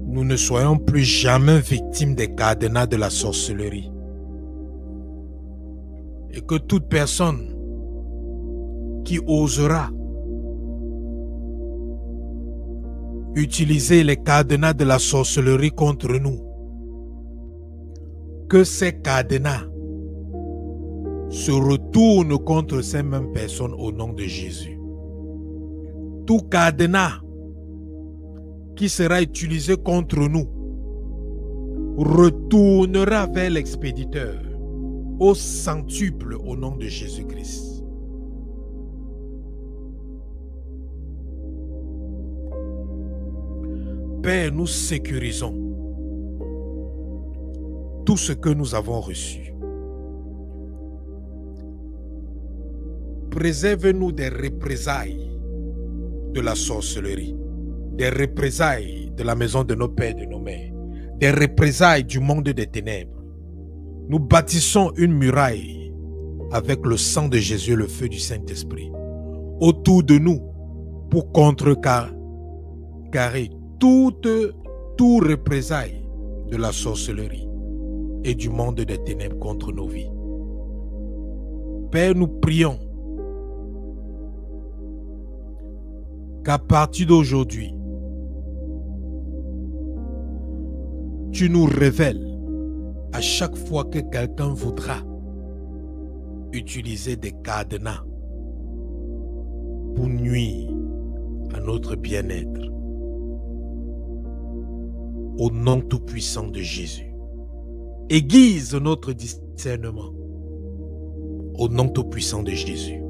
nous ne soyons plus jamais victimes des cadenas de la sorcellerie. Et que toute personne qui osera utiliser les cadenas de la sorcellerie contre nous, que ces cadenas se retournent contre ces mêmes personnes au nom de Jésus. Tout cadenas qui sera utilisé contre nous retournera vers l'expéditeur au centuple au nom de Jésus-Christ. Père, nous sécurisons tout ce que nous avons reçu. Préserve-nous des représailles de la sorcellerie, des représailles de la maison de nos pères et de nos mères, des représailles du monde des ténèbres. Nous bâtissons une muraille avec le sang de Jésus, le feu du Saint-Esprit, autour de nous pour contrecarrer tout représailles de la sorcellerie et du monde des ténèbres contre nos vies. Père, nous prions qu'à partir d'aujourd'hui, tu nous révèles à chaque fois que quelqu'un voudra utiliser des cadenas pour nuire à notre bien-être. Au nom tout-puissant de Jésus. Aiguise notre discernement. Au nom tout-puissant de Jésus.